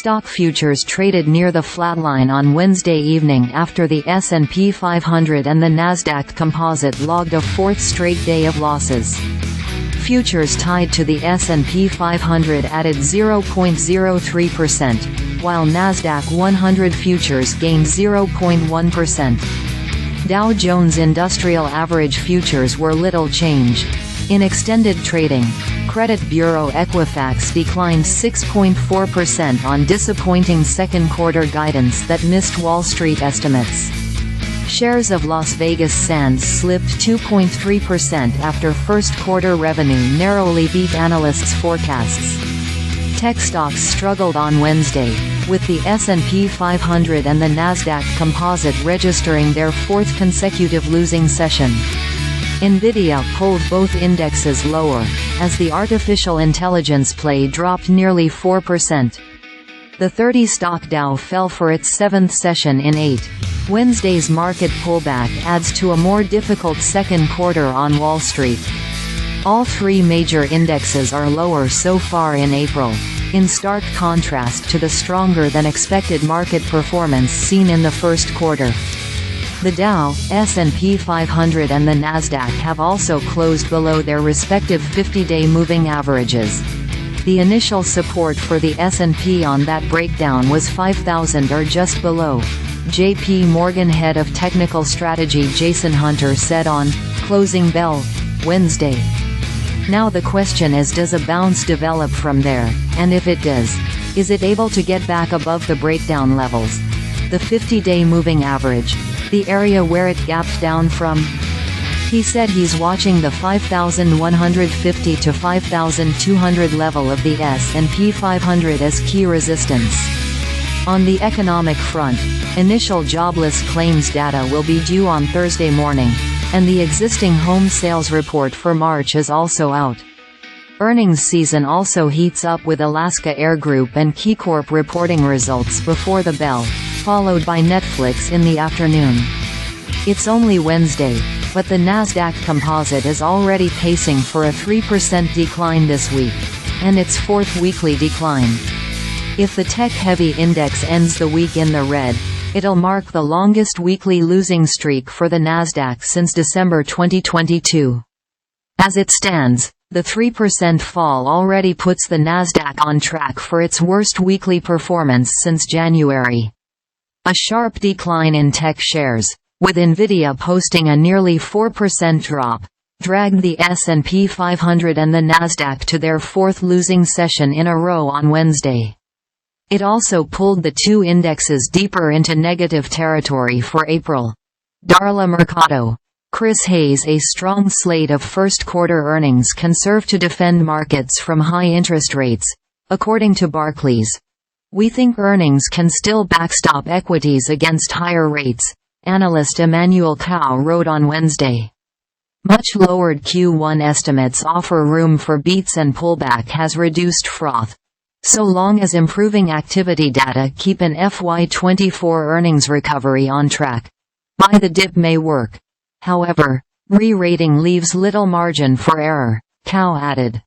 Stock futures traded near the flatline on Wednesday evening after the S&P 500 and the Nasdaq Composite logged a fourth straight day of losses. Futures tied to the S&P 500 added 0.03%, while Nasdaq 100 futures gained 0.1%. Dow Jones Industrial Average futures were little change. In extended trading, credit bureau Equifax declined 6.4% on disappointing second-quarter guidance that missed Wall Street estimates. Shares of Las Vegas Sands slipped 2.3% after first-quarter revenue narrowly beat analysts' forecasts. Tech stocks struggled on Wednesday, with the S&P 500 and the Nasdaq Composite registering their fourth consecutive losing session. Nvidia pulled both indexes lower, as the artificial intelligence play dropped nearly 4%. The 30-stock Dow fell for its seventh session in 8. Wednesday's market pullback adds to a more difficult second quarter on Wall Street. All three major indexes are lower so far in April, in stark contrast to the stronger-than-expected market performance seen in the first quarter. The Dow, S&P 500 and the Nasdaq have also closed below their respective 50-day moving averages. The initial support for the S&P on that breakdown was 5,000 or just below, JPMorgan head of technical strategy Jason Hunter said on Closing Bell Wednesday. Now the question is, does a bounce develop from there, and if it does, is it able to get back above the breakdown levels? The 50-day moving average, the area where it gapped down from? He said he's watching the 5,150 to 5,200 level of the S&P 500 as key resistance. On the economic front, initial jobless claims data will be due on Thursday morning, and the existing home sales report for March is also out. Earnings season also heats up with Alaska Air Group and KeyCorp reporting results before the bell, followed by Netflix in the afternoon. It's only Wednesday, but the Nasdaq Composite is already pacing for a 3% decline this week, and its fourth weekly decline. If the tech-heavy index ends the week in the red, it'll mark the longest weekly losing streak for the Nasdaq since December 2022. As it stands, the 3% fall already puts the Nasdaq on track for its worst weekly performance since January. A sharp decline in tech shares, with Nvidia posting a nearly 4% drop, dragged the S&P 500 and the Nasdaq to their fourth losing session in a row on Wednesday. It also pulled the two indexes deeper into negative territory for April Darla Mercado. Chris HayesA's strong slate of first-quarter earnings can serve to defend markets from high interest rates, according to Barclays. We think earnings can still backstop equities against higher rates, analyst Emmanuel Cau wrote on Wednesday. Much lowered Q1 estimates offer room for beats, and pullback has reduced froth, so long as improving activity data keep an FY24 earnings recovery on track. Buy the dip may work. However, re-rating leaves little margin for error, Cau added.